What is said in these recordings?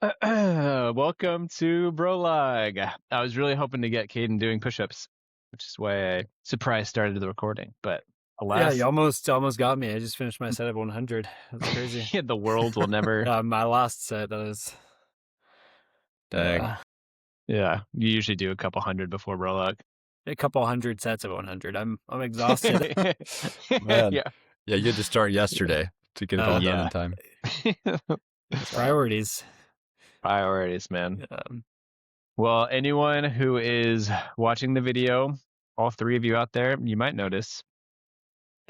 Welcome to Brolog. I was really hoping to get Caden doing push-ups, which is why I surprise started the recording. But Yeah, alas, you almost got me. I just finished my set of 100. That's crazy. the world will never. My last set, that is. Dang. Yeah, you usually do a couple hundred before Brolog. A couple hundred sets of 100. I'm exhausted. Man. Yeah. Yeah, you had to start yesterday to get it all done in time. Priorities. Priorities, man. Well, anyone who is watching the video, all three of you out there, you might notice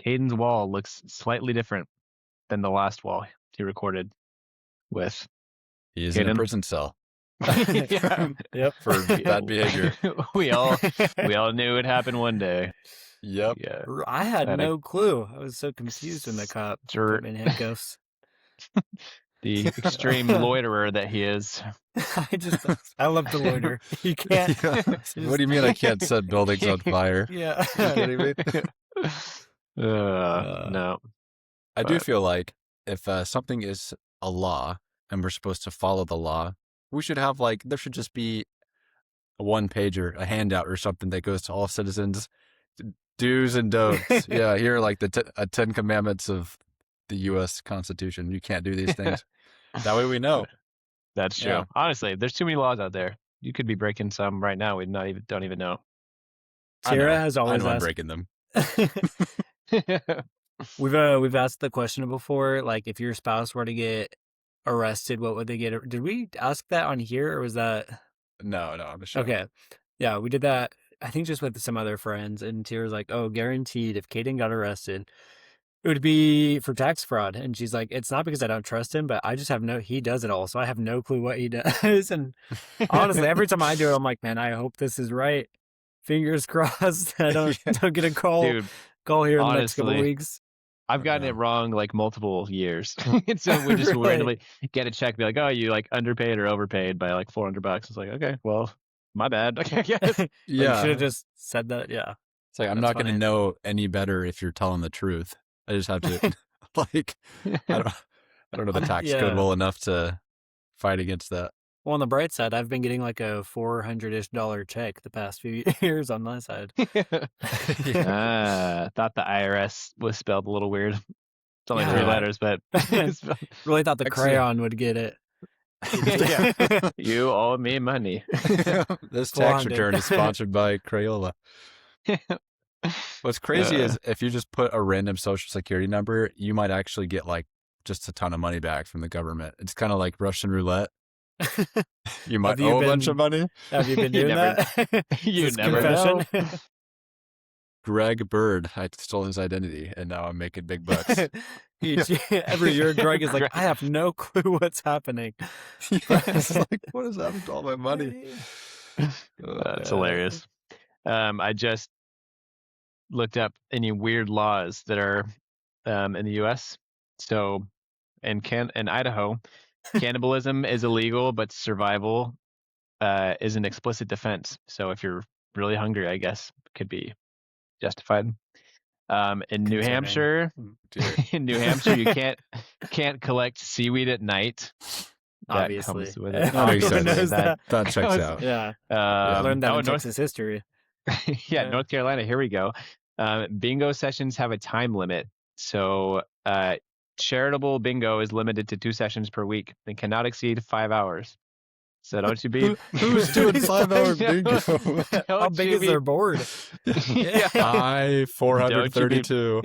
Caden's wall looks slightly different than the last wall he recorded with. He is in a Caden? prison cell Yeah. Yep. for bad behavior. we all knew it happened one day. Yep. Yeah. I had no clue. I was so confused when the cop put me in handcuffs. The extreme loiterer that he is. I love to loiter. You can't. What do you mean I can't set buildings on fire? Yeah. You know what I mean? No. I do feel like if something is a law and we're supposed to follow the law, we should have there should just be a one-pager, a handout or something that goes to all citizens, do's and don'ts. Yeah, here are the 10 commandments of the U.S. Constitution. You can't do these things. That way we know. That's true. Yeah. There's too many laws out there. You could be breaking some right now. We don't even know. Sarah has always I'm asked. breaking them. We've asked the question before, like if your spouse were to get arrested, what would they get? Did we ask that on here, or was that? No, on the show. Okay, yeah, we did that. I think just with some other friends, and Tira's like, "Oh, guaranteed, if Caden got arrested, it would be for tax fraud." And she's like, "It's not because I don't trust him, but I just he does it all, so I have no clue what he does." And honestly, every time I do it, I'm like, "Man, I hope this is right. Fingers crossed. I don't get a call." Dude, call here in the next couple of weeks. I've gotten it wrong multiple years. So we just randomly get a check, be like, "Oh, you underpaid or overpaid by $400." It's like, okay, well, my bad. Okay, I guess. Yeah, you should have just said that. Yeah, it's like I'm not going to know any better if you're telling the truth. I just have to I don't know the tax code well enough to fight against that. Well, on the bright side, I've been getting like a $400-ish check the past few years on my side. Thought the IRS was spelled a little weird. It's only 3 letters, but really thought the crayon would get it. Yeah. You owe me money. This tax return is sponsored by Crayola. What's crazy is if you just put a random social security number, you might actually get just a ton of money back from the government. It's kind of like Russian roulette. You might owe a bunch of money. Have you been doing that? You never know. Greg Bird, I stole his identity, and now I'm making big bucks. Every year, Greg is like, I have no clue what's happening. It's like, what has happened to all my money? That's hilarious. I just looked up any weird laws that are in the U.S. So, in Idaho, cannibalism is illegal, but survival is an explicit defense. So if you're really hungry, I guess it could be justified. In New Hampshire, you can't collect seaweed at night. Obviously, that makes sense. That checks out. Yeah, I learned that in Texas history. Yeah, North Carolina. Here we go. Bingo sessions have a time limit, so charitable bingo is limited to 2 sessions per week and cannot exceed 5 hours. So don't you be who's doing 5-hour bingo? How big is their board? I 432.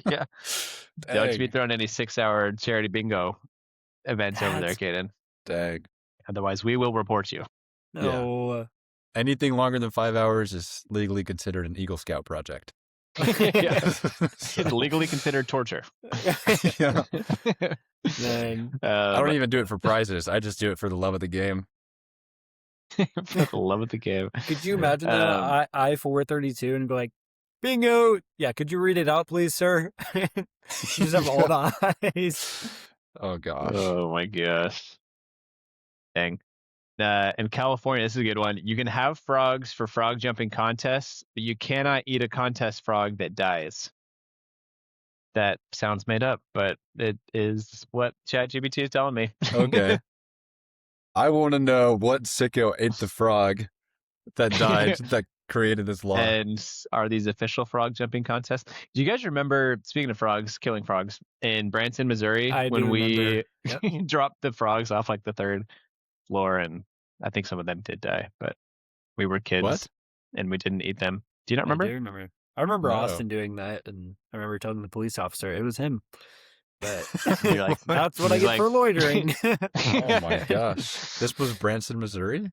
Yeah. Don't you be throwing any 6-hour charity bingo events over there, Caden. Dang. Otherwise, we will report you. No. Yeah. Anything longer than 5 hours is legally considered an Eagle Scout project. It's legally considered torture. Yeah. Dang. I don't even do it for prizes. I just do it for the love of the game. For the love of the game. Could you imagine that I 432 and be like, bingo? Yeah, could you read it out, please, sir? You just have all the eyes. Oh gosh. Oh my gosh. Dang. In California, this is a good one. You can have frogs for frog jumping contests, but you cannot eat a contest frog that dies. That sounds made up, but it is what ChatGPT is telling me. Okay. I want to know what sicko ate the frog that died that created this law. And are these official frog jumping contests? Do you guys remember, speaking of frogs, killing frogs, in Branson, Missouri, I when do we remember. dropped the frogs off like the third floor, and I think some of them did die, but we were kids What? and we didn't eat them. Do you not I remember? do remember. I remember No. Austin doing that, and I remember telling the police officer it was him. But You're like, that's what I he's get like- for loitering. Oh my gosh. This was Branson, Missouri?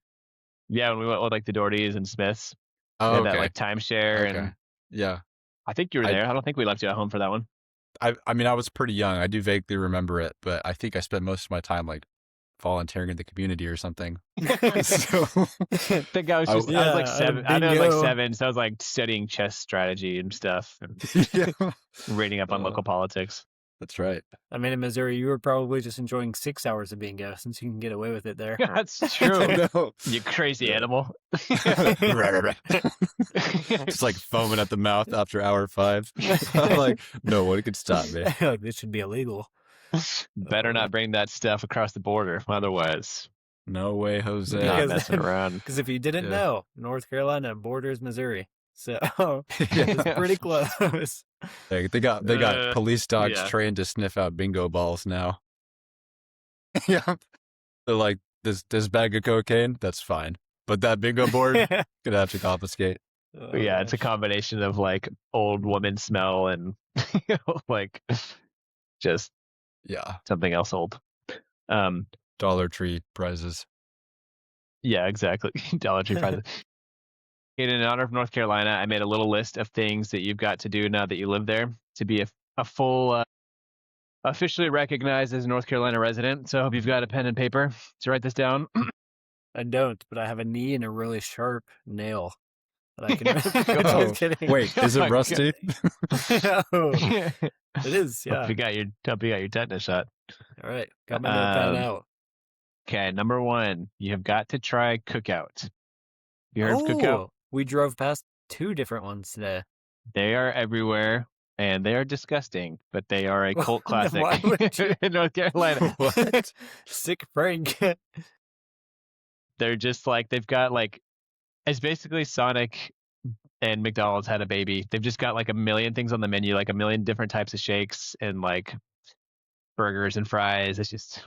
Yeah, when we went with like the Dohertys and Smiths, Oh, we had okay. that like timeshare, Okay. and Yeah. I think you were there. I don't think we left you at home for that one. I mean, I was pretty young. I do vaguely remember it, but I think I spent most of my time like volunteering in the community or something. So I think I was I- just, I was like Yeah, seven. I know I was like bingo. 7, so I was like studying chess strategy and stuff, and yeah, reading up on local politics. that's right. I mean, in Missouri, you were probably just enjoying 6 hours of bingo since you can get away with it there. That's true. No. You crazy Yeah. animal. Just like foaming at the mouth after hour 5. I'm like, no one could stop me. Like, this should be illegal. Better not bring that stuff across the border, otherwise, No way, Jose. not Because- messing around. Because if you didn't Yeah. know, North Carolina borders Missouri. So Yeah. it's pretty close. They got police dogs yeah. trained to sniff out bingo balls now. Yeah. They're like, this bag of cocaine, that's fine. But that bingo board, gonna have to confiscate. Oh, Yeah, it's a gosh. combination of like old woman smell and like just Yeah. something else old. Dollar Tree prizes. Yeah, exactly. Dollar Tree prizes. In honor of North Carolina, I made a little list of things that you've got to do now that you live there to be a full, officially recognized as a North Carolina resident. So I hope you've got a pen and paper to write this down. I don't, but I have a knee and a really sharp nail that I can. Oh, Just kidding. Wait, is Oh it my rusty? No, Hope it is. Yeah. you got your tetanus shot. All right. Got my notepad out. Okay, number 1, you have got to try Cookout. You heard of Cookout? Oh, we drove past 2 different ones today. They are everywhere, and they are disgusting, but they are a Well, cult then classic why would you- in North Carolina. What? Sick prank. They're just like, they've got like, it's basically Sonic and McDonald's had a baby. They've just got like a million things on the menu, like a million different types of shakes and like burgers and fries. It's just a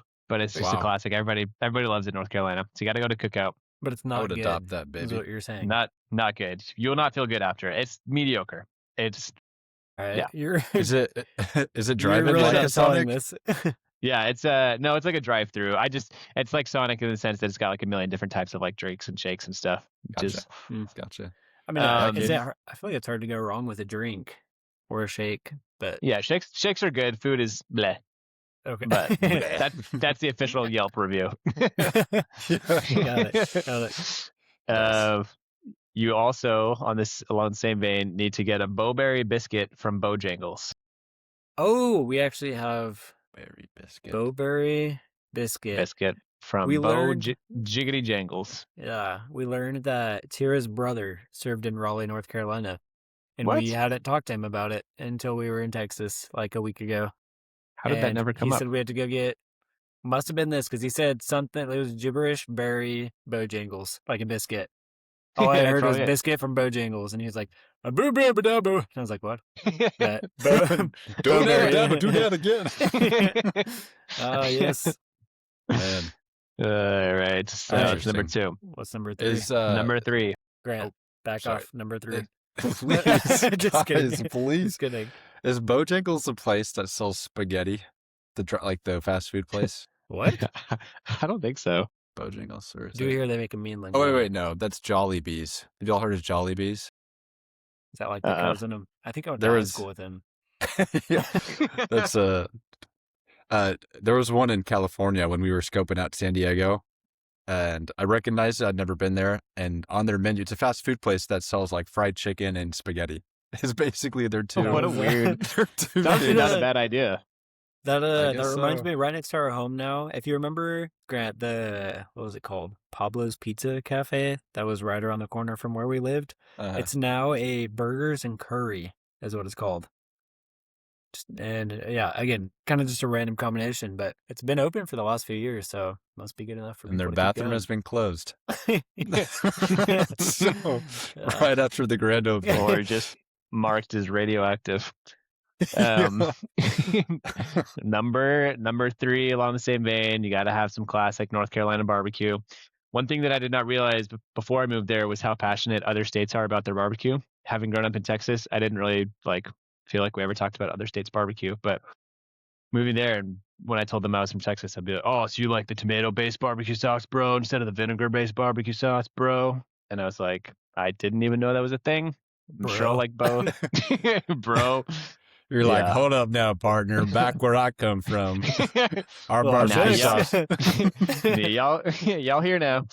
Wow. classic. Everybody loves it in North Carolina. So you got to go to Cookout. But it's I not would good. adopt that Is baby. what you're saying. Not good. You will not feel good after. It's mediocre. It's All right. yeah. You're Is it you're driving really like not a selling Sonic? this. yeah, it's no, it's like a drive-through. It's like Sonic in the sense that it's got like a million different types of like drinks and shakes and stuff. Gotcha. Just Gotcha. I mean, Um, I feel like it's hard to go wrong with a drink or a shake, but yeah, shakes are good. Food is bleh. okay. But that's the official Yelp review. Got it. You also, along the same vein, need to get a Bowberry biscuit from Bojangles. Oh, we actually have Berry biscuit. Bowberry biscuit. Biscuit from We learned- Jiggity Jangles. Yeah, we learned that Tira's brother served in Raleigh, North Carolina, and What? we hadn't talked to him about it until we were in Texas like a week ago. How did that And never come he up? said we had to go get. Must have been this because he said something. It was gibberish berry Bojangles, like a biscuit. All I Yeah, heard was probably it. biscuit from Bojangles, and he was like, "A boo boo ba da boo." And I was like, "What?" But Don't Bowberry. ever do that again. Oh yes. Man, All right, so it's number Interesting. 2. What's number 3? is Number 3. Grant, back sorry. off. Number 3. please, Just kidding. guys, please. Just kidding. Is Bojangles a place that sells spaghetti? Like the fast food place? What? I don't think so. Bojangles, or is Do you it? hear they make a mean Oh linguine? wait, no, that's Jolly Bees. Have y'all heard of Jolly Bees? Is that like the Uh-uh. cousin of? I think I went There to high was- school with him. Yeah, that's there was one in California when we were scoping out San Diego, and I recognized it. I'd never been there, and on their menu, it's a fast food place that sells like fried chicken and spaghetti. It's basically their two. What a weird- their two That's things. not a bad idea. That that guess reminds so. me, right next to our home now. If you remember, Grant, what was it called? Pablo's Pizza Cafe. That was right around the corner from where we lived. Uh-huh. It's now a burgers and curry, is what it's called. And yeah, again, kind of just a random combination, but it's been open for the last few years, so must be good enough for And their people to keep bathroom has been closed. going. So right after the grand opening. Or just marked as radioactive. Number 3, along the same vein, you got to have some classic North Carolina barbecue. One thing that I did not realize before I moved there was how passionate other states are about their barbecue. Having grown up in Texas, I didn't really feel like we ever talked about other states' barbecue, but moving there, and when I told them I was from Texas, I'd be like, "Oh, so you like the tomato-based barbecue sauce, bro, instead of the vinegar-based barbecue sauce, bro?" And I was like, I didn't even know that was a thing. I'm sure I Bro. like both, bro. You're like, hold up now, partner. Back where I come from. Our Well, barbecue now sauce. y'all here now.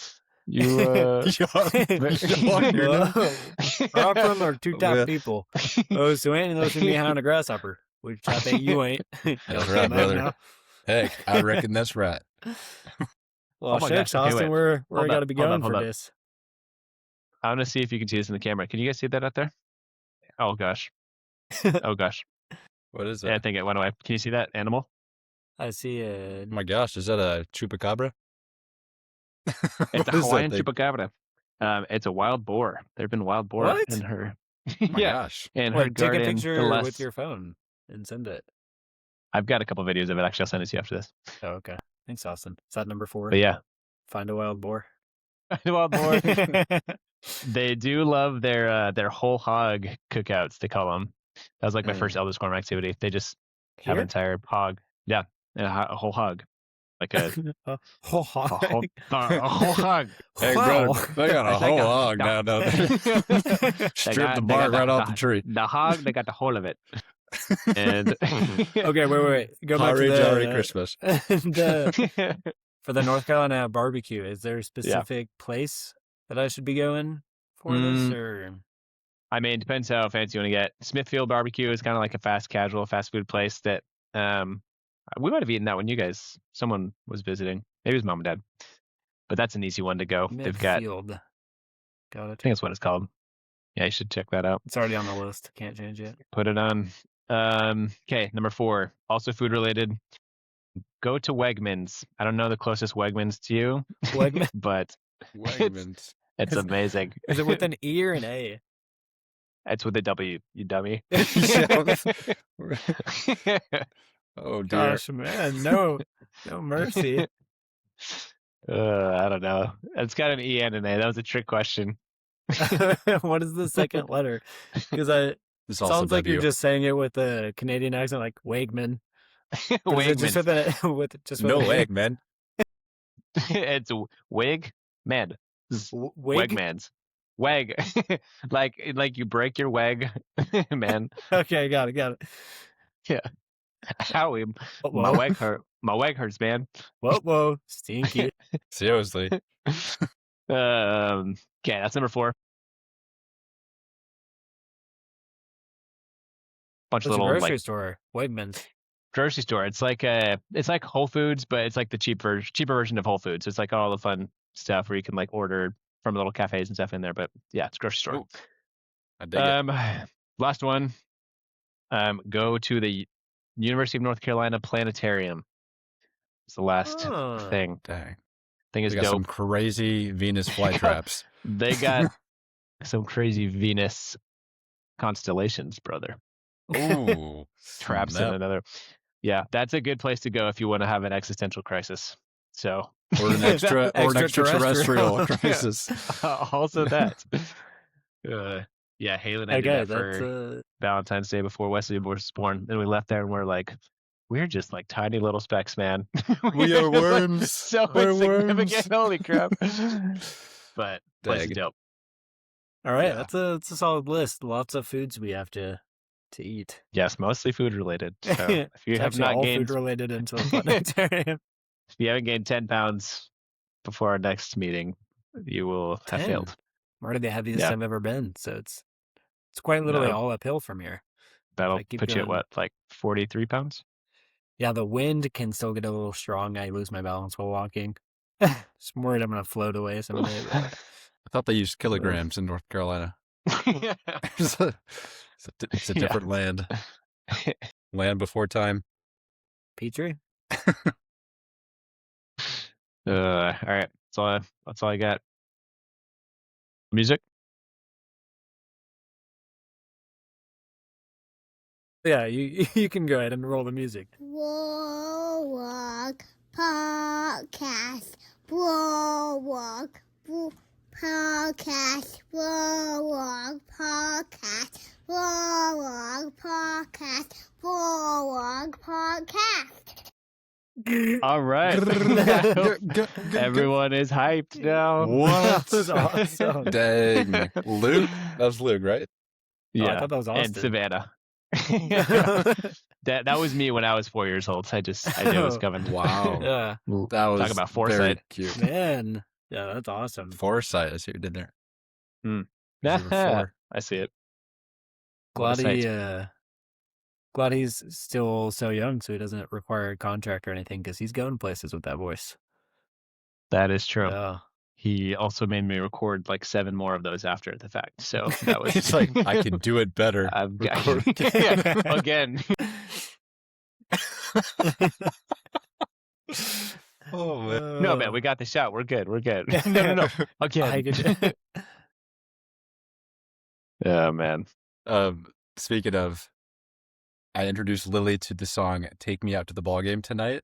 You Y'all here now. I'm from our two top people. Those who ain't and those who behind a grasshopper. Which I think you ain't. That's right, brother. Hey, I reckon that's right. Well, Oh my shucks, gosh, okay, Austin, wait. where I Hold got to up, be hold going up, hold for up. this. I want to see if you can see this in the camera. Can you guys see that out there? Oh gosh. Oh gosh. What is it? Yeah, I think it went away. Can you see that animal? I see it. Oh my gosh, is that a chupacabra? It's What a is Hawaiian that thing? chupacabra. It's a wild boar. There've been wild boar What? in her. Oh my Yeah, gosh. in her What, take a garden. picture with your phone and send it. I've got a couple videos of it. Actually, I'll send it to you after this. Oh, okay. Thanks, Austin. Is that number 4? But yeah, Find a wild boar. the wild boar. They do love their whole hog cookouts. They call them. That was like my first Elder Scrolls activity. They just have an entire hog. Yeah, and a whole hog, like a whole hog. a whole hog. Hey, Wow. brother, they got a whole hog now, don't they? Strip the bark right off the tree. The hog, they got the whole of it. And Okay, wait. Go back to Jolly the Christmas. For the North Carolina barbecue. Is there a specific place that I should be going for this, or? I mean, depends how fancy you want to get. Smithfield Barbecue is kind of like a fast food place that we might have eaten that when someone was visiting. Maybe it was mom and dad, but that's an easy one to go. They've got. Got it. I think that's what it's called. Yeah, you should check that out. It's already on the list. Can't change it. Put it on. Okay, number 4, also food related. Go to Wegmans. I don't know the closest Wegmans to you, Wegmans, but Wegmans. it's amazing. Is it with an E or an A? It's with a W, you dummy. Oh dear. Gosh, man, no mercy. I don't know. It's got an E and an A. That was a trick question. What is the second letter? Because it sounds like you're just saying it with a Canadian accent, like Wegman. Wegman. Just no with egg, man. It's Wig Man. Wig? Wegmans. Weg. like you break your weg, man. Okay, got it. Yeah. Howie, my weg hurts, man. Whoa, stinky. Seriously. Okay, that's number 4. Bunch of little grocery store, Wegmans. Grocery store. It's like Whole Foods, but it's like the cheaper version of Whole Foods. It's like all the fun stuff where you can like order from little cafes and stuff in there. But yeah, it's a grocery store. Ooh, I dig it. Last one. Go to the University of North Carolina Planetarium. It's the last thing. Dang. Thing is They got dope. some crazy Venus flytraps. They got some crazy Venus constellations, brother. Ooh. Traps in another. Yeah, that's a good place to go if you want to have an existential crisis. So Or an extraterrestrial crisis. Also that. Yeah, Haley and I did that for Valentine's Day before Wesley was born. And we left there and we're like, we're just like tiny little specks, man. We are worms. So We're insignificant. worms. Holy crap. But place is Dang. dope. All right, Yeah. that's a solid list. Lots of foods we have to eat. Yes, mostly food related. So if you have not all gained food related until the planetarium. if you haven't gained 10 pounds before our next meeting, you will have 10? failed. Where are the heaviest I've ever been? So it's quite literally all uphill from here. That'll I keep put you at going. what, like 43 pounds? Yeah, the wind can still get a little strong. I lose my balance while walking. Just worried I'm gonna float away someday. I thought they used kilograms in North Carolina. It's a different land. Land Before Time. Petrie? All right. That's all I got. Music? Yeah, you can go ahead and roll the music. Bulwark Podcast. Bulwark Podcast. Bulwark Podcast. Bulwark Podcast. Bulwark Podcast. All right. Everyone is hyped now. What? That was awesome. Dang. Luke? That was Luke, right? Oh, I Yeah. thought that was And Austin. Savannah. That was me when I was 4 years old. I knew it was coming. Wow. Yeah. That was Talk about very foresight. cute. Man. Yeah, that's awesome. Foresight, I see what you did there. Hmm. 'Cause you were 4. I see it. Glad Foresight. glad he's still so young, so he doesn't require a contract or anything, because he's going places with that voice. That is true. Yeah. He also made me record like 7 more of those after the fact. So that was It's like, I can do it better. I've got Record- again. Oh, man. No, man, we got the shot. We're good. We're good. No. Again. I could- Oh man. Speaking of, I introduced Lily to the song "Take Me Out to the Ball Game Tonight."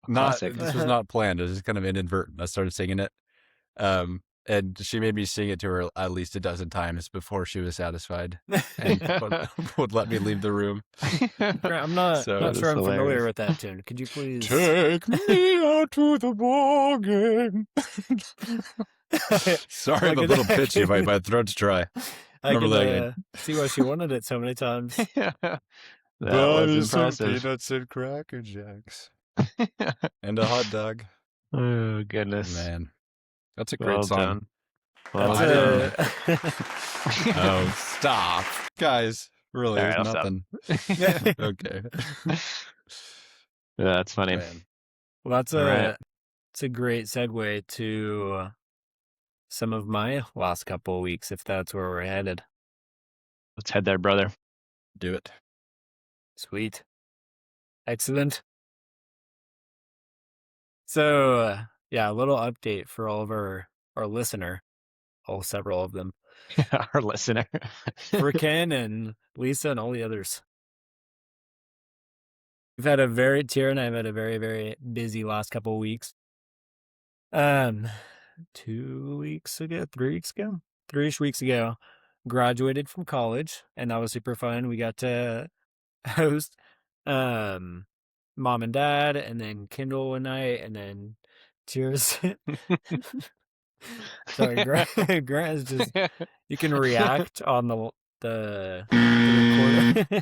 Classic. This was not planned. It was just kind of inadvertent. I started singing it, and she made me sing it to her at least a dozen times before she was satisfied and would let me leave the room. I'm not So sure I'm that's familiar hilarious. with that tune. Could you please? Take me out to the ball game. Sorry, I'm a little pitchy. My throat's dry. I Remember can that see why she wanted it so many times. That was impressive. peanuts and Cracker Jacks and a hot dog. Oh goodness. Man, that's a great Well song. done. Well That's done. Oh, stop, guys! Really, All right, I'll nothing. stop. Okay, Yeah, that's funny. man. Well, that's All right. it's a great segue to some of my last couple of weeks, if that's where we're headed. Let's head there, brother. Do it. Sweet. Excellent. So, yeah, a little update for all of our listener, several of them, Our listener. for Ken and Lisa and all the others. Tira and I have had a very, very busy last couple of weeks. 2 weeks ago, 3 weeks ago, 3-ish weeks ago, graduated from college, and that was super fun. We got to host mom and dad, and then Kindle one night, and then Tears. Sorry, Grant is just, you can react on the recorder.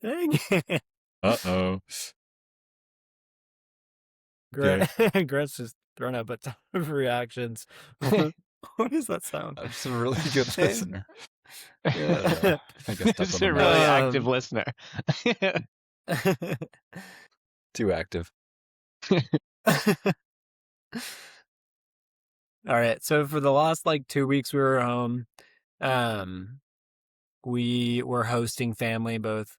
Dang it. Uh-oh. Grant's just thrown up a ton of reactions. What is that sound? That's a really good listener. Yeah. I think I stepped It's on a the really mic. active listener. Too active. All right. So for the last 2 weeks we were home. We were hosting family both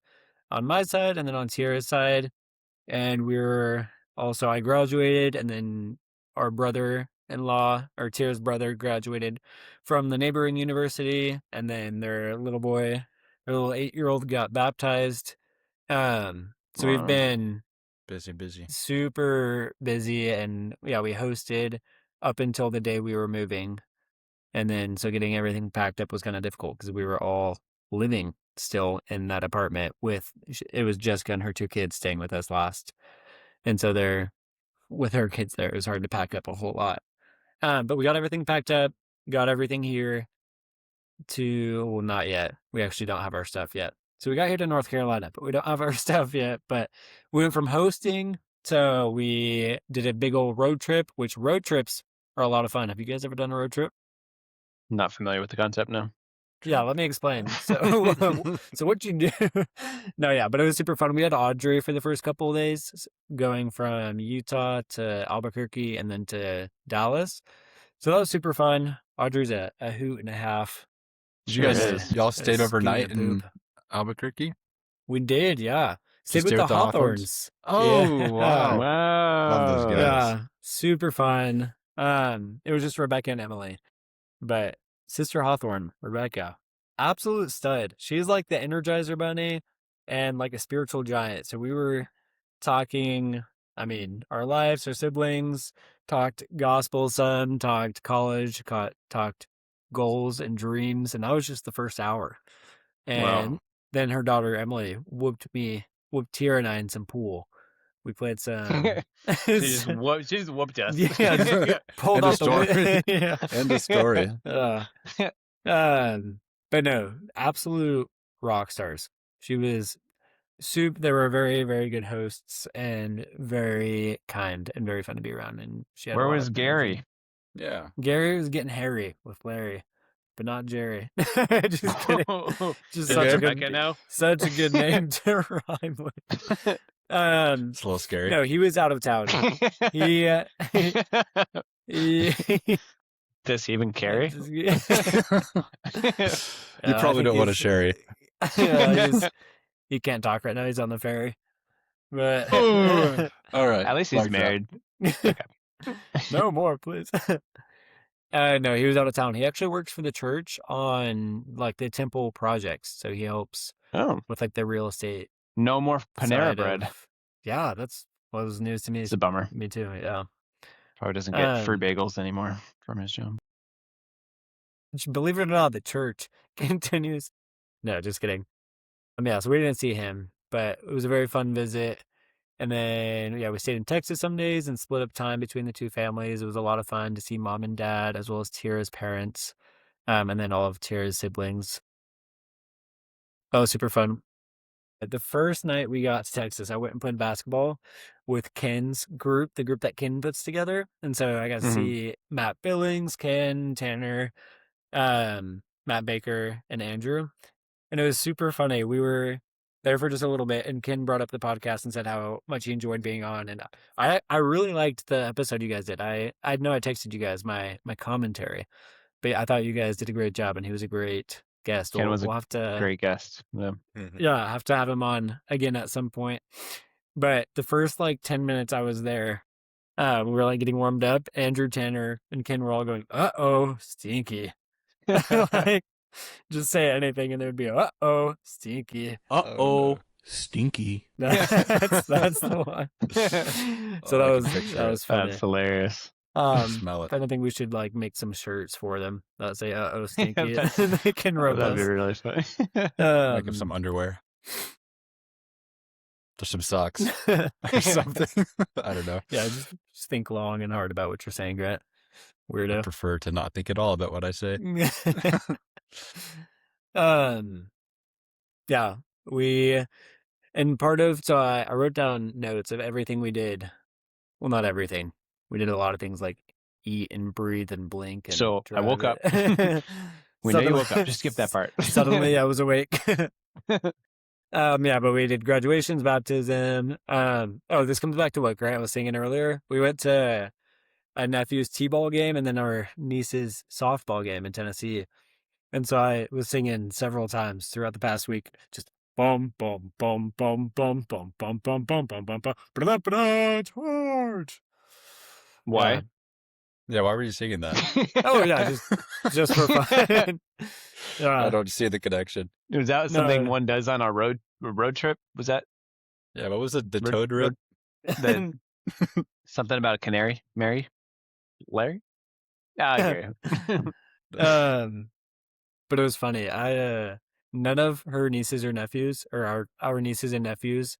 on my side and then on Tira's side. And I graduated, and then our brother-in-law, or Tira's brother, graduated from the neighboring university, and then their little 8-year-old got baptized. So we've Wow. been Busy. super busy, and yeah, we hosted up until the day we were moving. And then, so getting everything packed up was kind of difficult because we were all living still in that apartment it was Jessica and her 2 kids staying with us last. And so with her kids there, it was hard to pack up a whole lot. But we got everything packed up, got everything here well, not yet. We actually don't have our stuff yet. So we got here to North Carolina, but we don't have our stuff yet. But we went from hosting to we did a big old road trip, which road trips are a lot of fun. Have you guys ever done a road trip? Not familiar with the concept, no. Yeah, let me explain. So what you do? No, yeah, but it was super fun. We had Audrey for the first couple of days, going from Utah to Albuquerque and then to Dallas. So that was super fun. Audrey's a hoot and a half. Did you guys, Yes. y'all stayed It's overnight skinny in poop. Albuquerque? We did, yeah. Stayed Just with stay the with the Hawthorns. Oh, Yeah. wow. Love those guys. Yeah, super fun. It was just Rebecca and Emily, but Sister Hawthorne, Rebecca, absolute stud. She's like the Energizer Bunny and like a spiritual giant. So we were talking, I mean, our lives, our siblings, talked gospel some, talked college, talked goals and dreams, and that was just the first hour. And then her daughter Emily whooped Tira and I in some pool. We played some. She just whooped us. Yeah, just pulled End of out the story. yeah. End of story. But no, absolute rock stars. She was They were very, very good hosts and very kind and very fun to be around. And she had Where a lot was of Gary? energy. Yeah. Gary was getting hairy with Larry, but not Jerry. Just kidding. Just Does such a Rebecca good, know? such a good name to rhyme with. It's a little scary. No, he was out of town. He Does he even carry? You probably don't want a sherry. He can't talk right now. He's on the ferry. But All right. At least he's Like that. married. No more, please. No, he was out of town. He actually works for the church on like the temple projects. So he helps with like the real estate. No more Panera side bread. Yeah, that's what was news to me. It's a bummer. Me too, yeah. Probably doesn't get free bagels anymore from his job. Believe it or not, the church continues. No, just kidding. Yeah, so we didn't see him, but it was a very fun visit. And then, yeah, we stayed in Texas some days and split up time between the two families. It was a lot of fun to see mom and dad, as well as Tira's parents, and then all of Tira's siblings. Oh, super fun. The first night we got to Texas, I went and played basketball with Ken's group, the group that Ken puts together. And so I got to see Matt Billings, Ken, Tanner, Matt Baker, and Andrew. And it was super funny. We were there for just a little bit, and Ken brought up the podcast and said how much he enjoyed being on. And I really liked the episode you guys did. I know I texted you guys my commentary, but I thought you guys did a great job, and he was a great guest. Ken was we'll have to, great guest. Yeah. Yeah, have to have him on again at some point. But the first like 10 minutes I was there, we were like getting warmed up. Andrew, Tanner, and Ken were all going, "Uh-oh, stinky." Like, just say anything and there would be stinky. Stinky. That's the one. So that was funny. That's hilarious. Smell it. If anything, we should like make some shirts for them that say stinky. They can rub That'd be us. really funny. Make up some underwear. Just some socks or something. I don't know. Yeah, just think long and hard about what you're saying, Grant. I Weirdo. prefer to not think at all about what I say. Yeah, so I wrote down notes of everything we did. Well, not everything. We did a lot of things like eat and breathe and blink. And So I woke up. We know you woke up. Just skip that part. Suddenly I was awake. Yeah, but we did graduations, baptism. This comes back to what Grant was singing earlier. We went to a nephew's t-ball game and then our niece's softball game in Tennessee. And so I was singing several times throughout the past week, just bum bum bum bum bum bum bum bum bum bum bum bum charge. Why? Yeah, why were you singing that? Oh yeah, just for fun. I don't see the connection. Was that something one does on our road trip? Was that? Yeah, what was it? The Toad Road? Something about a canary? Mary? Larry? I hear you. But it was funny. None of her nieces or nephews, or our nieces and nephews,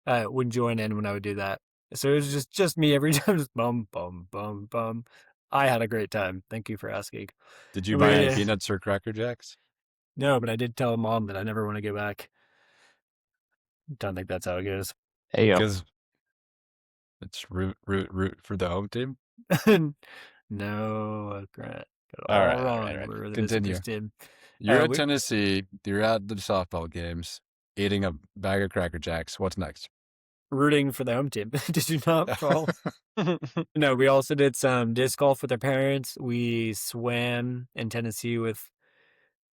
would join in when I would do that. So it was just me every time, just bum bum bum bum. I had a great time. Thank you for asking. Did you buy any peanuts or Cracker Jacks? No, but I did tell Mom that I never want to go back. Don't think that's how it goes. Hey, yo. Because it's root for the home team. No, Grant. All right, wrong. We're the Continue. visitors team. You're at Tennessee. You're at the softball games, eating a bag of Cracker Jacks. What's next? Rooting for the home team. Did you not fall? No, we also did some disc golf with our parents. We swam in Tennessee with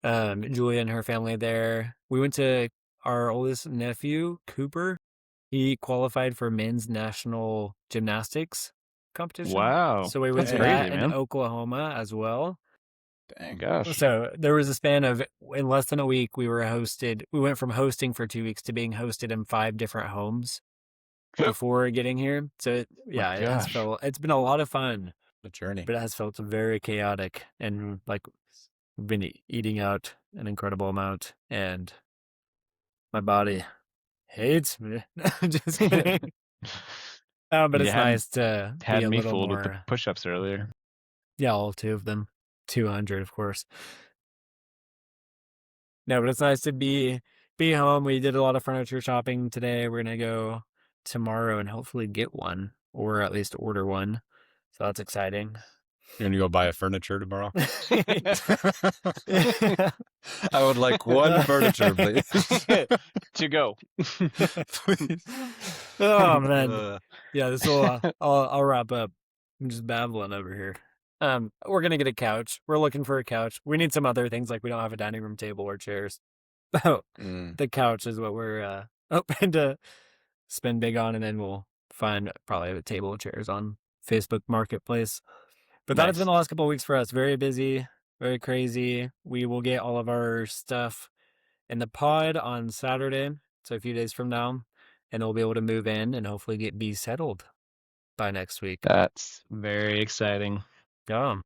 Julia and her family there. We went to our oldest nephew, Cooper. He qualified for men's national gymnastics competition. Wow. So we went That's to crazy, that in man. Oklahoma as well. Dang. Gosh. So there was a span of, in less than a week, we went from hosting for 2 weeks to being hosted in 5 different homes before getting here. So it's been a lot of fun, The journey. but it has felt very chaotic, and like we've been eating out an incredible amount, and my body hates me. Just kidding. But it's nice to be Had a me little fooled with the more. push-ups earlier. Yeah, all 2 of them. 200, of course. No, but it's nice to be home. We did a lot of furniture shopping today. We're gonna go tomorrow and hopefully get one, or at least order one. So that's exciting. You're gonna go buy a furniture tomorrow? Yeah. I would like one furniture, please. To go. Please. Oh man. Yeah, this will I'll wrap up. I'm just babbling over here. We're gonna get a couch. We're looking for a couch. We need some other things, like we don't have a dining room table or chairs. Oh, the couch is what we're hoping to spend big on, and then we'll find probably a table of chairs on Facebook Marketplace. But that has been the last couple of weeks for us. Very busy, very crazy. We will get all of our stuff in the pod on Saturday, so a few days from now, and we'll be able to move in and hopefully be settled by next week. That's very exciting. Yeah.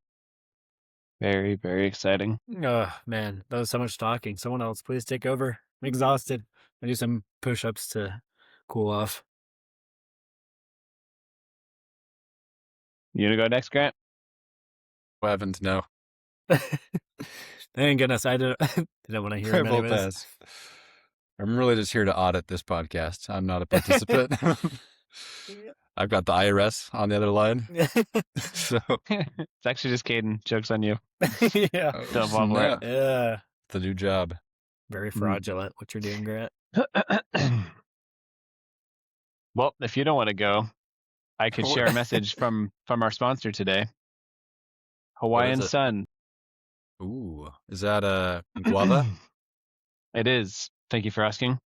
Very, very exciting. Oh, man, that was so much talking. Someone else, please take over. I'm exhausted. I do some push-ups to cool off. You gonna go next, Grant? Heavens, no. Thank goodness, I didn't want to hear him I will anyways. pass. I'm really just here to audit this podcast. I'm not a participant. I've got the IRS on the other line. So It's actually just Caden. Joke's on you. Yeah. Don't fall for it. Yeah. The new job. Very fraudulent what you're doing, Grant. Well, if you don't want to go, I could share a message from our sponsor today. Hawaiian it? Sun. Ooh, is that a guava? It is. Thank you for asking.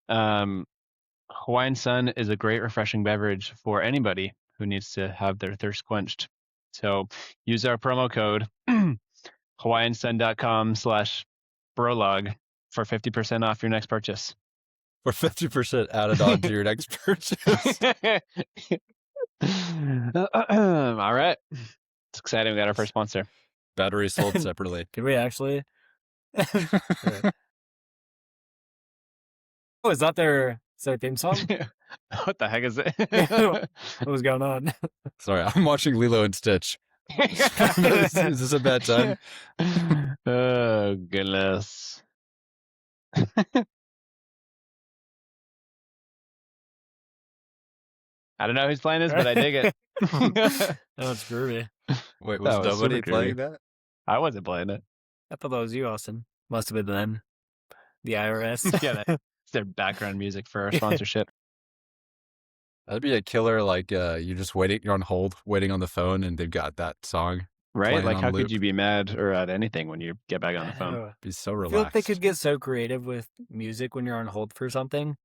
Hawaiian Sun is a great refreshing beverage for anybody who needs to have their thirst quenched. So use our promo code hawaiiansun.com/brolog for 50% off your next purchase. For 50% added on to your next purchase. All right. It's exciting. We got our first sponsor. Battery sold separately. Can we actually? Oh, is that their theme song? What the heck is it? What was going on? Sorry, I'm watching Lilo and Stitch. Is this a bad time? Oh, goodness. I don't know who's playing this, but I dig it. Oh, it's groovy. Wait, That was was nobody super playing creepy. that? I wasn't playing it. I thought that was you, Austin. Must have been them. The IRS. Yeah, that's their background music for our sponsorship. That'd be a killer, like you're just waiting, you're on hold, waiting on the phone, and they've got that song. Right? Playing Like, on how loop. could you be mad or at anything when you get back on the phone? Oh. Be so I relaxed. feel like they could get so creative with music when you're on hold for something.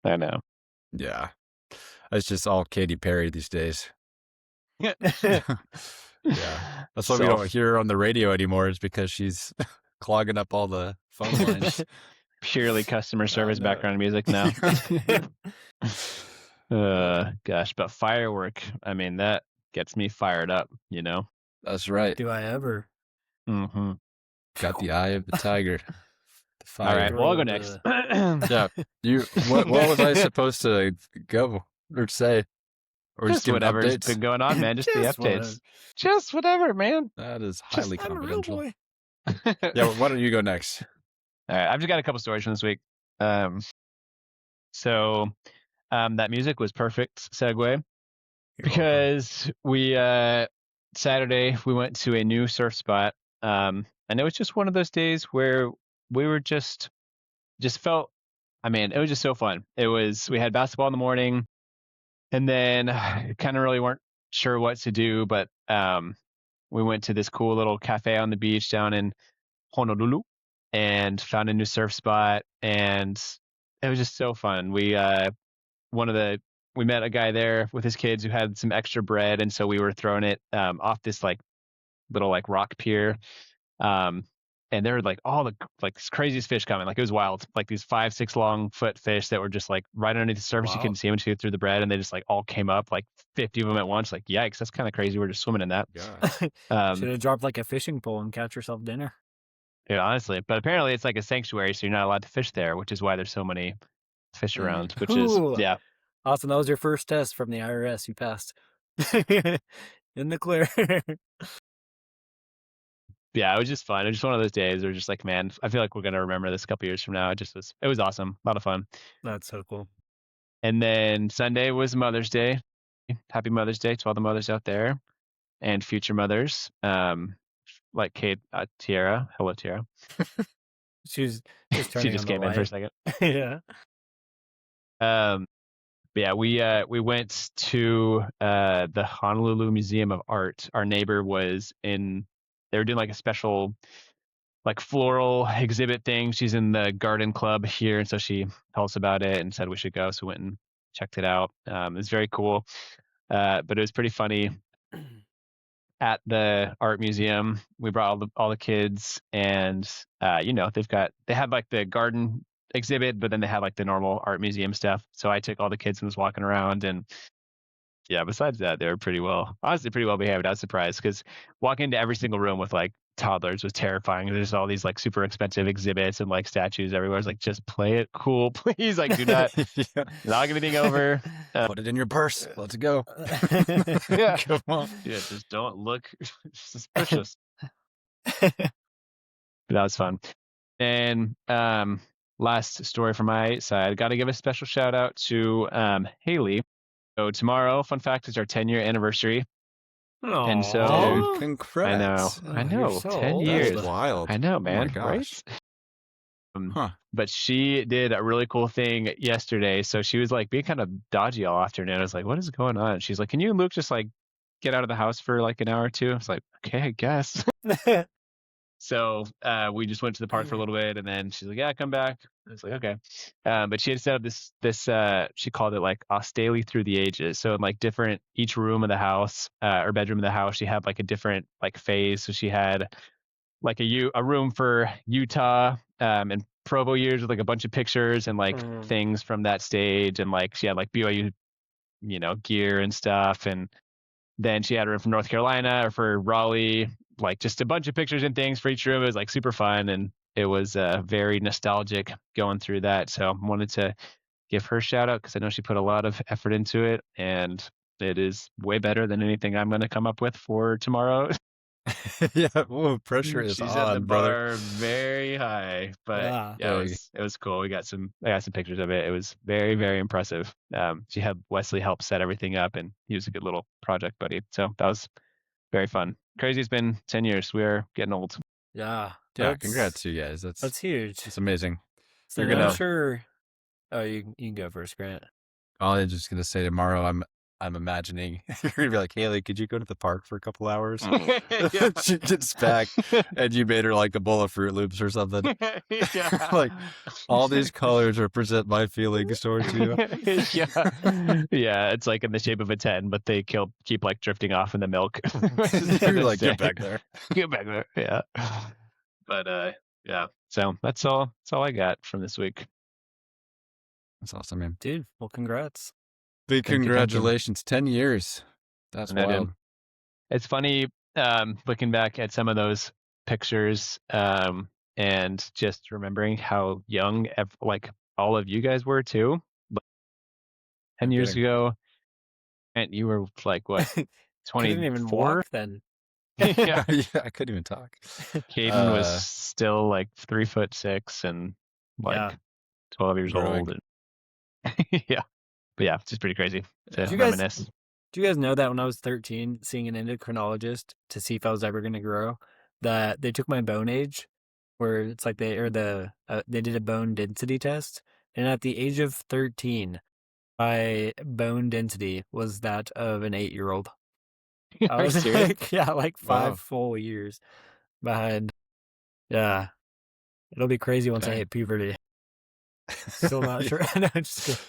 I know. Yeah. It's just all Katy Perry these days. Yeah. That's why we don't hear her on the radio anymore, is because she's clogging up all the phone lines. Purely customer service background music now. Gosh, but Firework, I mean, that gets me fired up, you know? That's right. Do I ever? Mm-hmm. Got the eye of the tiger. The All right, fire. well, I'll go next. Yeah. What was I supposed to go or say? Or Just give whatever's updates? been going on, man. Just the Just updates. whatever. Just whatever, man. That is highly I'm a real confidential. boy. All Yeah, why don't you go next? right, I've just got a couple stories from this week. So that music was perfect segue because we Saturday we went to a new surf spot, and it was just one of those days where we were just felt. I mean, it was just so fun. We had basketball in the morning, and then kind of really weren't sure what to do, but we went to this cool little cafe on the beach down in Honolulu, and found a new surf spot, and it was just so fun. We met a guy there with his kids who had some extra bread, and so we were throwing it off this like little like rock pier. And there were like all the like craziest fish coming. Like it was wild. Like these 5-6 long foot fish that were just like right underneath the surface. You Wow. couldn't see them until you threw the bread, and they just like all came up, like 50 of them at once. Like yikes, that's kind of crazy. We're just swimming in that. God. Should have dropped like a fishing pole and catch yourself dinner. Yeah, honestly. But apparently it's like a sanctuary, so you're not allowed to fish there, which is why there's so many fish around. Which is Ooh. yeah. Awesome. That was your first test from the IRS. You passed. In the clear. Yeah, it was just fun. It was just one of those days where just like, man, I feel like we're gonna remember this a couple years from now. It was awesome. A lot of fun. That's so cool. And then Sunday was Mother's Day. Happy Mother's Day to all the mothers out there and future mothers. Like Kate, Tiara. Hello, Tiara. She's just She turning just on the came in for a light. second. Yeah. But yeah, we went to the Honolulu Museum of Art. Our neighbor they were doing like a special like floral exhibit thing. She's in the garden club here, and so she told us about it and said we should go. So we went and checked it out. It was very cool, but it was pretty funny. At the art museum, we brought all the kids, and they had like the garden exhibit, but then they had like the normal art museum stuff. So I took all the kids and was walking around, and yeah, besides that, they were honestly pretty well behaved. I was surprised because walking into every single room with like toddlers was terrifying. There's all these like super expensive exhibits and like statues everywhere. It's like, just play it cool, please. Like, do not knock anything over. Put it in your purse. Let's go. Yeah. Come on. Yeah, just don't look suspicious. But that was fun. And last story from my side, got to give a special shout out to Haley. So tomorrow, fun fact, is our 10-year anniversary. And so Dude, congrats. I know, You're so 10 old. years. That's wild. I know, Oh my man, gosh. right? Huh. But she did a really cool thing yesterday. So she was like being kind of dodgy all afternoon. I was like, what is going on? She's like, can you and Luke just like get out of the house for like an hour or two? I was like, okay, I guess. So we just went to the park for a little bit, and then she's like, yeah, come back. I was like, okay. But she had set up this she called it like Australia through the ages. So in like each room of the house or bedroom of the house, she had like a different like phase. So she had like a room for Utah and Provo years with like a bunch of pictures and like things from that stage, and like she had like BYU gear and stuff, and then she had a room from North Carolina or for Raleigh, like just a bunch of pictures and things for each room. It was like super fun, and it was very nostalgic going through that. So I wanted to give her a shout out because I know she put a lot of effort into it, and it is way better than anything I'm going to come up with for tomorrow. Yeah, whoa, pressure is She set the on, brother. bar very high, but yeah, it was cool. I got some pictures of it. It was very, very impressive. She had Wesley help set everything up, and he was a good little project buddy. So that was very fun. Crazy. It's been 10 years. We're getting old. Yeah. Yeah, congrats to you guys. That's huge. It's amazing. So You're I'm gonna- sure. Oh, you can go first, Grant. I was just gonna say tomorrow. I'm imagining you're gonna be like, Haley, could you go to the park for a couple hours? She gets back, and you made her like a bowl of Fruit Loops or something. Yeah. Like all these colors represent my feelings towards you. Yeah, it's like in the shape of a 10, but they keep like drifting off in the milk. You're like, get back there. Get back there. Yeah. But yeah. So that's all I got from this week. That's awesome, man. Dude, well, congrats. Big Thank you. congratulations. 10 years. That's And I did. wild. It's funny looking back at some of those pictures and just remembering how young like all of you guys were too. 10 years ago, and you were like what, 24? Couldn't even walk then. Yeah. Yeah, I couldn't even talk. Caden was still like 3'6" and like 12 years Growing. old. And yeah. But yeah, it's just pretty crazy to Do you guys- reminisce. Do you guys know that when I was 13, seeing an endocrinologist to see if I was ever going to grow, that they took my bone age, where it's like they did a bone density test, and at the age of 13, my bone density was that of an 8-year-old. I Are you was serious? like, like 5 Wow. full years behind. Yeah. It'll be crazy once I Dang. hit puberty. Still not sure. No, just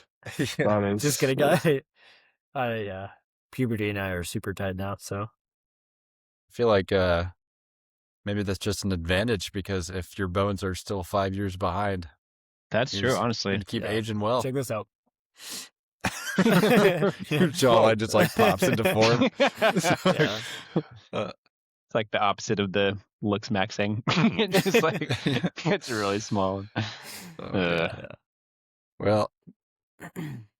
kidding. Just kidding. Yeah. Puberty and I are super tight now, so. I feel like maybe that's just an advantage because if your bones are still 5 years behind, That's true, honestly. you'd keep Yeah. aging well. Check this out. Your jawline just like pops into form. Yeah. It's like the opposite of the looks maxing. It's just like it's really small. Okay. Well,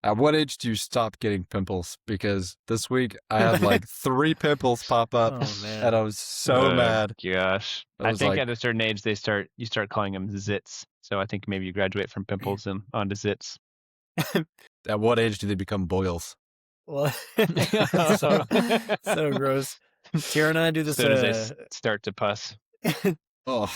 at what age do you stop getting pimples? Because this week I had like 3 pimples pop up, Oh, man. and I was so mad. Gosh, I I was think like- at a certain age you start calling them zits. So I think maybe you graduate from pimples and onto zits. At what age do they become boils? Well, so gross. Tira and I do As this. soon as they start to pus. Oh,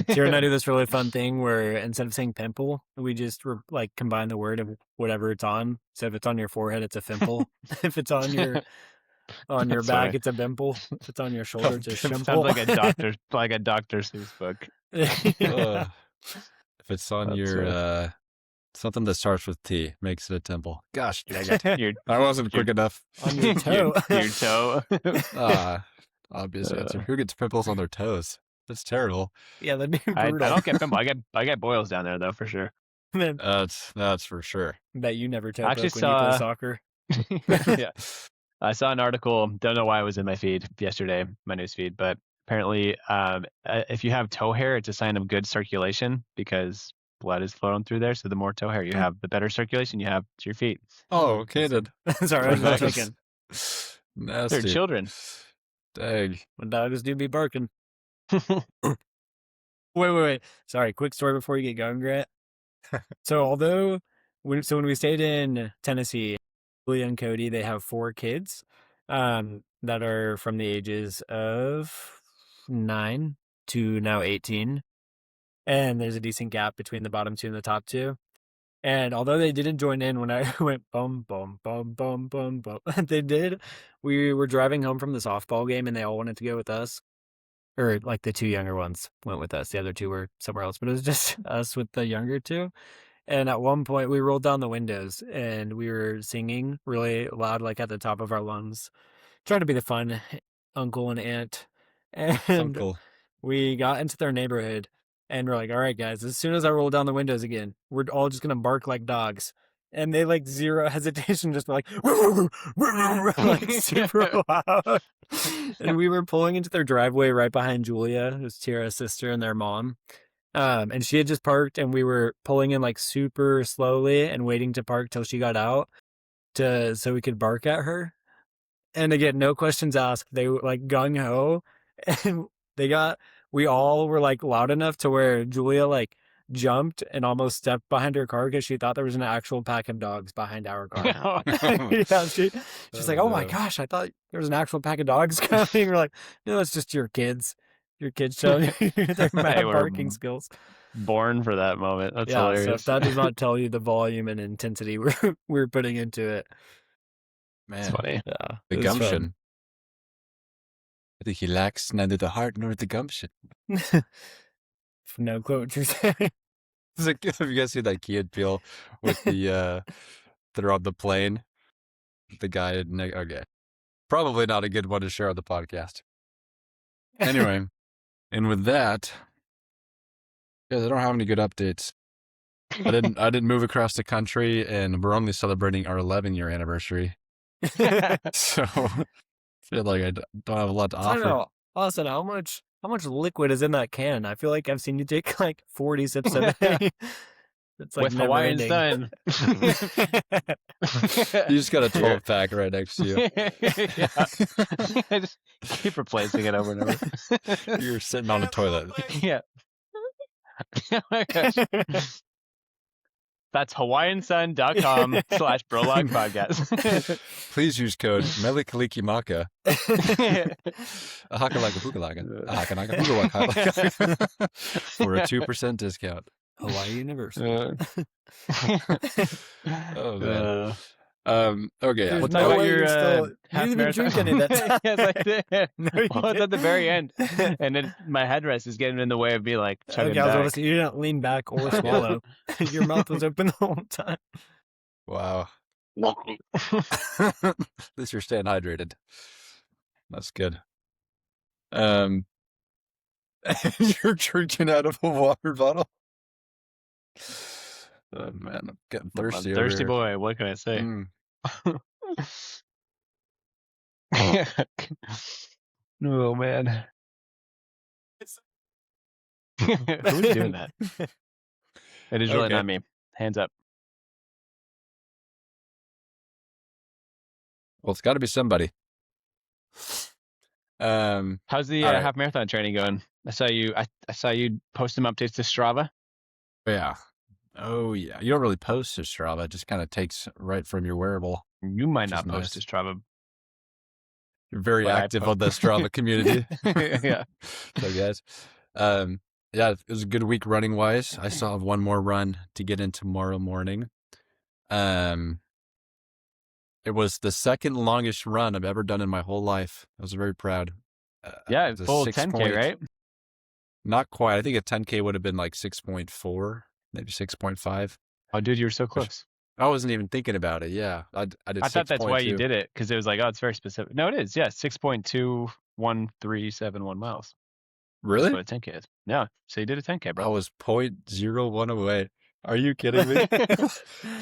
Tira and I do this really fun thing where instead of saying pimple, we just like combine the word of whatever it's on. So if it's on your forehead, it's a pimple. If it's on your That's back, funny. it's a bimple. If it's on your shoulder, it's a Sounds shimple. like a Dr. Seuss book. if it's on That's your something that starts with T, makes it a temple. Gosh, Your I wasn't quick enough. On your toe. your toe. Obvious answer. Who gets pimples on their toes? That's terrible. Yeah, that'd be I brutal. don't get pimples. I get boils down there though for sure. Man, That's for sure. bet you never toe Actually book when you saw- play soccer. Yeah. I saw an article, don't know why it was in my feed yesterday, my news feed, but apparently if you have toe hair, it's a sign of good circulation because blood is flowing through there. So the more toe hair you have, the better circulation you have to your feet. Oh, Caden. Sorry, I was just thinking. Nasty. They're children. Dang. When dogs do be barking. Wait. Sorry, quick story before you get going, Grant. So when we stayed in Tennessee, Julia and Cody, they have 4 kids that are from the ages of 9 to now 18. And there's a decent gap between the bottom 2 and the top 2. And although they didn't join in when I went bum, bum, bum, bum, bum, bum, they did. We were driving home from the softball game and they all wanted to go with us. Or like the 2 younger ones went with us. The other 2 were somewhere else, but it was just us with the younger 2. And at one point we rolled down the windows and we were singing really loud, like at the top of our lungs, trying to be the fun uncle and aunt. And Uncle. we got into their neighborhood and we're like, all right, guys, as soon as I roll down the windows again, we're all just going to bark like dogs. And they like zero hesitation, just like, like super loud. And we were pulling into their driveway right behind Julia, who's Tira's sister, and their mom. And she had just parked and we were pulling in like super slowly and waiting to park till she got out so we could bark at her. And again, no questions asked. They were like gung ho and we all were like loud enough to where Julia like jumped and almost stepped behind her car because she thought there was an actual pack of dogs behind our car. Yeah, she's like, oh my gosh, I thought there was an actual pack of dogs coming. We're like, no, it's just your kids. Your kids showing you their mad were barking skills. Born for that moment. That's Yeah, so hilarious. if that does not tell you the volume and intensity we're putting into it. Man, It's funny. Yeah. the it was fun. gumption. I think he lacks neither the heart nor the gumption. No quote what you're saying. It's like, have you guys seen that Key and Peele with the they're on the plane? The guy okay. Probably not a good one to share on the podcast. Anyway, and with that, guys, I don't have any good updates. I didn't move across the country, and we're only celebrating our 11-year anniversary. So I feel like I don't have a lot to I don't offer. know. Austin, how much liquid is in that can? I feel like I've seen you take like 40 sips a day. It's like With never Hawaiian ending. Sun. You just got a 12-pack right next to you. Yeah. I just keep replacing it over and over. You're sitting on a toilet. Yeah. Oh my gosh. That's hawaiiansun.com/prolog podcast. Please use code Melikalikimaka. Ahakalaka pukalaka. Ahakanaka pukalaka. For a 2% discount. Hawaii University. Oh, man. Okay. There's We'll Yeah. talk no about way your you're still. You half didn't even marathon. drink any of that time. Yes, I did. No, you Well, it's at the very end, and then my headrest is getting in the way of me like chugging Okay, I was about to back. say, you didn't lean back or swallow. Your mouth was open the whole time. Wow. At least you're staying hydrated. That's good. You're drinking out of a water bottle. Oh man, I'm getting I'm a thirsty. thirsty over here. boy. What can I say? Oh man, who's doing that? It is really Okay. not me. Hands up. Well, it's got to be somebody. How's the all right. half marathon training going? I saw you. I saw you post some updates to Strava. Yeah. Oh yeah. You don't really post to Strava. It just kind of takes right from your wearable. You might Which is not post nice. to Strava. You're very But I active on the Strava community. Yeah. So guys, yeah, it was a good week running wise. I still have one more run to get in tomorrow morning. It was the second longest run I've ever done in my whole life. I was very proud. Yeah, it's a full 6 10K, point- right? Not quite. I think a 10K would have been like 6.4, maybe 6.5. Oh, dude, you were so close. I wasn't even thinking about it. Yeah, I did. I thought that's why you 6.2. did it, because it was like, oh, it's very specific. No, it is. Yeah, 6.21371 miles. Really? That's what a 10K is. Yeah, so you did a 10K, I bro. was 0.01 away. Are you kidding me?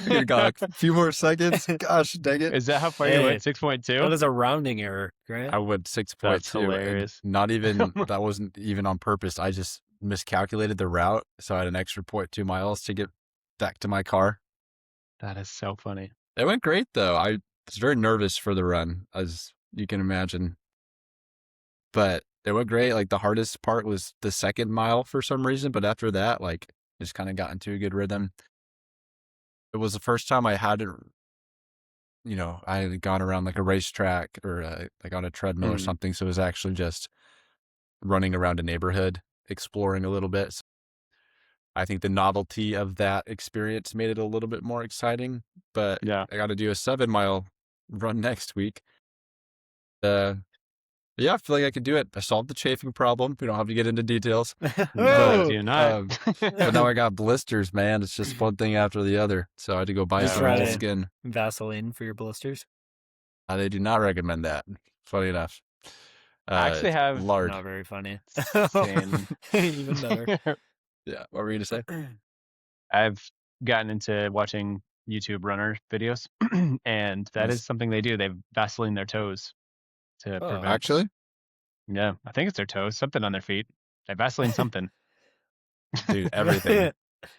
I got a few more seconds. Gosh, dang it. Is that how far you Hey, went? 6.2? That is a rounding error, Grant. I went 6.2. That's and hilarious. Not even, that wasn't even on purpose. I just miscalculated the route. So I had an extra 0.2 miles to get back to my car. That is so funny. It went great though. I was very nervous for the run, as you can imagine. But it went great. Like the hardest part was the second mile for some reason. But after that, like just kind of got into a good rhythm. It was the first time I hadn't, I had gone around like a racetrack or like on a treadmill or something. So it was actually just running around a neighborhood, exploring a little bit. So I think the novelty of that experience made it a little bit more exciting. But Yeah. I got to do a 7-mile run next week. Yeah, I feel like I could do it. I solved the chafing problem. We don't have to get into details. No, do not. But now I got blisters, man. It's just one thing after the other. So I had to go buy Yeah, some right. moleskin. Vaseline for your blisters. They do not recommend that. Funny enough. I actually have lard. Not very funny. Same. Even better. Yeah, what were you gonna say? I've gotten into watching YouTube runner videos, and that Nice. is something they do. They Vaseline their toes to Oh, prevent. Actually, Yeah, I think it's their toes, something on their feet. They Vaseline something, dude, everything,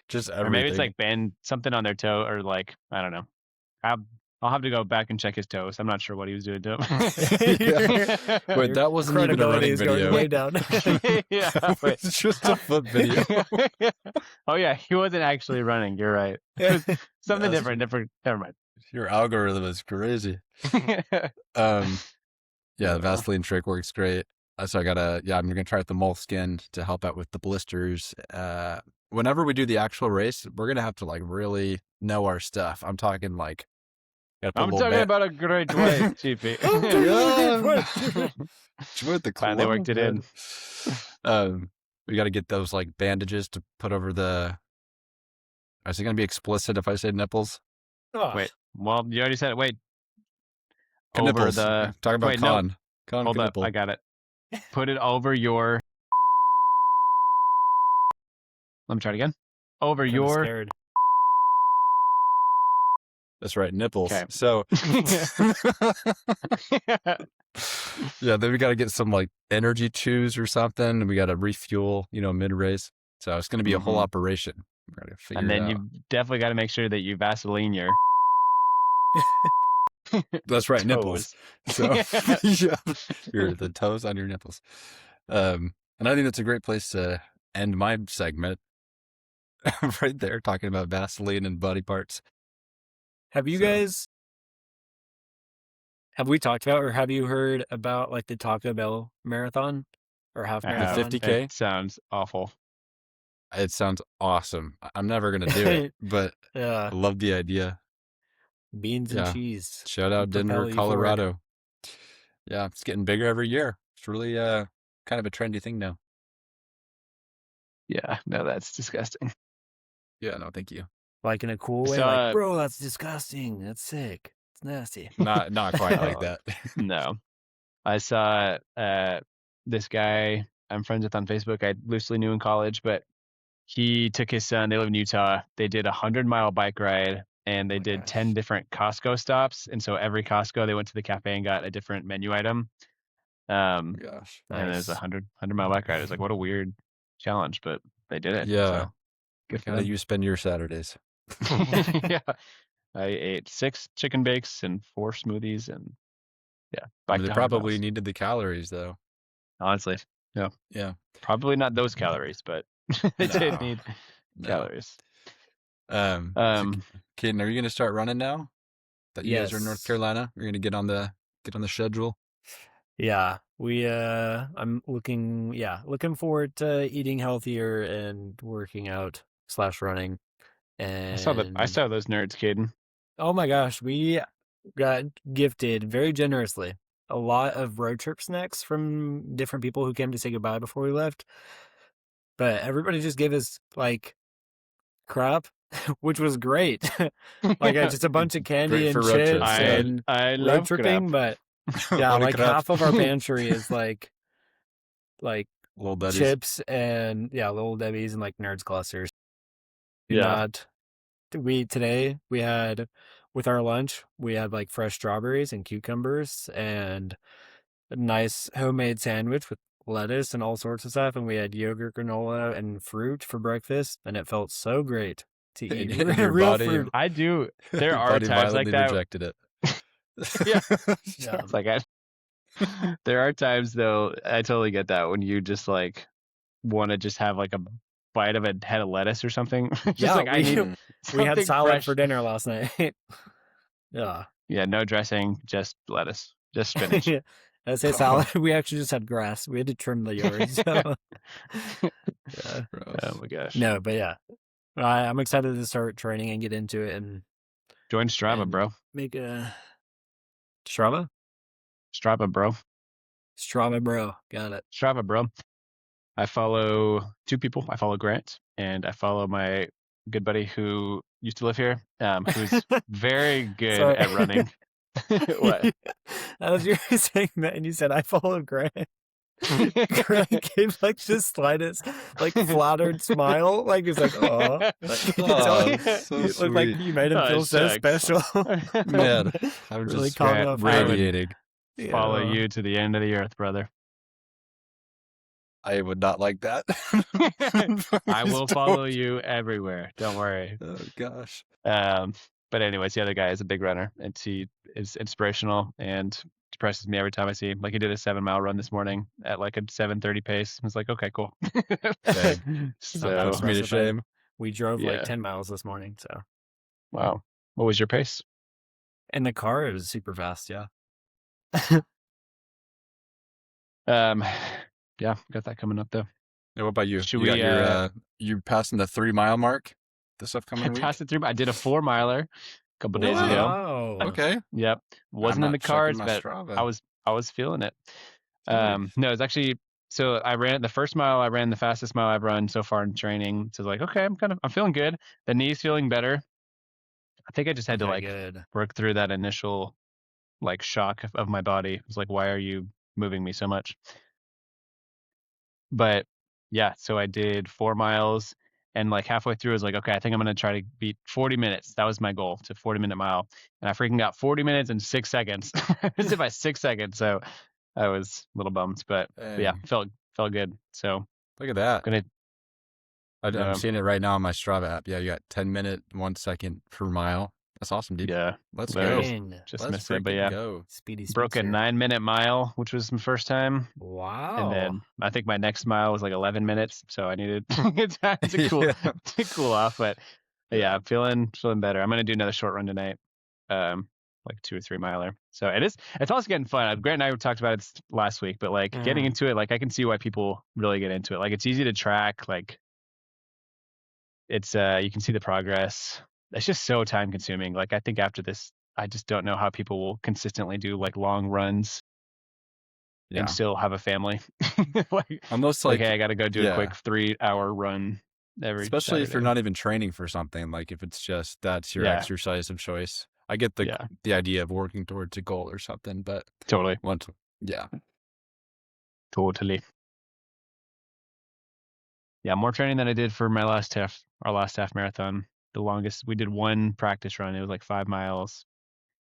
just everything. or maybe it's like band something on their toe, or like I don't know. I'll have to go back and check his toes. I'm not sure what he was doing to him. Wait, that wasn't even a credibility running is going video. way down. Yeah, wait. It's just a foot video. Oh yeah, he wasn't actually running. You're right. Something That's- different. Never mind. Your algorithm is crazy. Yeah, the Vaseline trick works great. So I'm gonna try out the moleskin to help out with the blisters. Whenever we do the actual race, we're gonna have to like really know our stuff. I'm talking like, I'm talking about a great way, Chiefy. Finally worked it in. We got to get those like bandages to put over the. Is it gonna be explicit if I say nipples? Wait, well, you already said it. Wait, over Nipples. the. Talking about wait, no. con Hold up, nipple. I got it. Put it over your. Let me try it again. Over I'm your. scared. That's right, nipples. Okay. So, yeah, then we got to get some like energy chews or something, and we got to refuel, mid race. So it's going to be a whole Mhm. operation. We got to figure And it then out. you definitely got to make sure that you Vaseline your. That's right, toes. nipples. So yeah, the toes on your nipples. And I think that's a great place to end my segment. Right there, talking about Vaseline and body parts. Have you So- guys? Have we talked about, or have you heard about like the Taco Bell marathon or half I marathon? have. 50K? It sounds awful. It sounds awesome. I'm never gonna do it, but Yeah. I love the idea. Beans and cheese. Shout out Propel Denver, you Colorado. Yeah, it's getting bigger every year. It's really kind of a trendy thing now. Yeah, no, that's disgusting. Yeah, no, thank you. Like in a cool way, So, like, bro, that's disgusting. That's sick. It's nasty. Not quite like that. No. I saw this guy I'm friends with on Facebook. I loosely knew in college, but he took his son. They live in Utah. They did 100-mile bike ride, and they did 10 different Costco stops. And so every Costco, they went to the cafe and got a different menu item. Gosh. And it was Nice. 100-mile bike ride. It was like, what a weird challenge, but they did it. Yeah. So good for How do them. you spend your Saturdays? Yeah. I ate 6 chicken bakes and 4 smoothies, and yeah, I mean, they 100 probably miles. needed the calories though. Honestly, no. Yeah. Probably not those calories, but they did need calories. So, Caden, are you gonna start running now? That you guys are in North Yes. Carolina? You're gonna get on the schedule? Yeah, I'm looking forward to eating healthier and working out / running. And I saw those nerds, Caden. oh my gosh, we got gifted very generously a lot of road trip snacks from different people who came to say goodbye before we left. But everybody just gave us like crap, which was great. Like just a bunch of candy Great and for road chips trips, yeah. and I road love tripping, crap. but yeah, What a like crap. half of our pantry is like Little Buddies. chips and Little Debbie's and like Nerds clusters. Yeah. Today we had with our lunch, we had like fresh strawberries and cucumbers and a nice homemade sandwich with lettuce and all sorts of stuff, and we had yogurt, granola, and fruit for breakfast, and it felt so great to eat And your real body- fruit. I do. There Your are body times like violently that. rejected it. Yeah. Yeah. It's like there are times though, I totally get that when you just like want to just have like a bite of a head of lettuce or something. Just Yeah, like I need we had something salad fresh. for dinner last night. Yeah. Yeah, no dressing, just lettuce, just spinach. Yeah. I say salad. We actually just had grass. We had to trim the yard. So. Yeah. Oh my gosh. No, but yeah, I'm excited to start training and get into it and Join Strava, and bro. make a Strava. Strava, bro. Strava, bro. Got it. Strava, bro. I follow 2 people. I follow Grant, and I follow my good buddy who used to live here, who's very good Sorry. at running. What? As you were saying that, and you said I follow Grant. Grant gave like the slightest, like flattered smile, like he's like, oh, like, Oh, so you look like sweet. you made him Oh, feel so shucks. special. Man, I'm Really just caught me off guard. radiating. Follow Yeah. you to the end of the earth, brother. I would not like that. I will Please follow don't. you everywhere. Don't worry. Oh gosh. But anyways, the other guy is a big runner, and he is inspirational and depresses me every time I see him. Like he did a 7-mile run this morning at like a 7:30 pace. I was like, okay, cool. Dang. So Puts me to shame. We drove like Yeah. 10 miles this morning, so wow. What was your pace? in the car it was super fast. Yeah. Yeah, got that coming up though. Yeah, what about you? Should You got we, your you passing the 3-mile mark this upcoming I week? passed it through. I did a 4-miler a couple days ago. Wow. Okay. Yep, wasn't in not the checking cards, my but Strava. I was feeling it. Dude. No, it's actually so I ran the first mile. I ran the fastest mile I've run so far in training. So like, okay, I'm feeling good. The knee's feeling better. I think I just had to like good. work through that initial like shock of my body. It was like, why are you moving me so much? But yeah, so I did 4 miles, and like halfway through I was like, okay, I think I'm gonna try to beat 40 minutes. That was my goal, to 40-minute mile. And I freaking got 40 minutes and 6 seconds. I missed it by 6 seconds. So I was a little bummed, but yeah, Dang. felt good. So Look at that. gonna I'm seeing it right now on my Strava app. Yeah, you got 10 minute, 1 second per mile. That's awesome, dude. yeah, Let's there go. is. Dang. Just Let's missed it, but freaking yeah, go. Speedy broke a speedster. 9-minute mile, which was my first time. Wow. And then I think my next mile was like 11 minutes, so I needed time to cool Yeah. to cool off. But yeah, I'm feeling better. I'm gonna do another short run tonight, like 2 or 3 miler. So it's also getting fun. Grant and I talked about it last week, but like getting into it, like I can see why people really get into it. Like it's easy to track. Like it's you can see the progress. It's just so time consuming. Like I think after this I just don't know how people will consistently do like long runs Yeah. and still have a family. like, Almost like, like, hey, I got to go do a yeah. quick 3-hour run every Especially if you're Saturday. not even training for something, like if it's just that's your Yeah. exercise of choice. I get the idea of working towards a goal or something, but Totally. yeah. Totally. Yeah, more training than I did for my our last half marathon. The longest, we did one practice run. It was like 5 miles.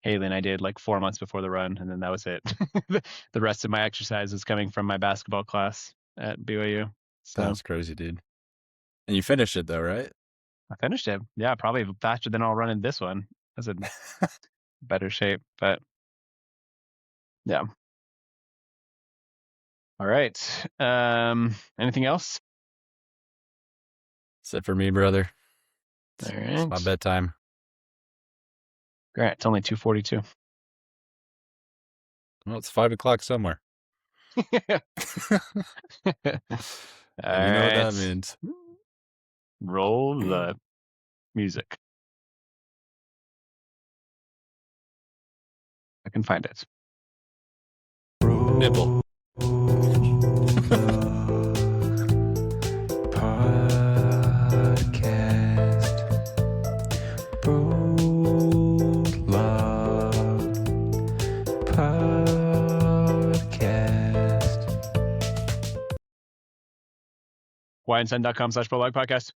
Haley and I did like 4 months before the run, and then that was it. The rest of my exercise is coming from my basketball class at BYU. So Sounds crazy, dude. And you finished it though, right? I finished it. Yeah, probably faster than I'll run in this one. I was in better shape, but yeah. All right. Anything else? That's it for me, brother. All It's my right. bedtime. Great. It's only 2:42. Well, it's 5 o'clock somewhere. All And you know what that right. means. Roll the music. I can find it. Nibble. Wyanson.com/prolog podcast.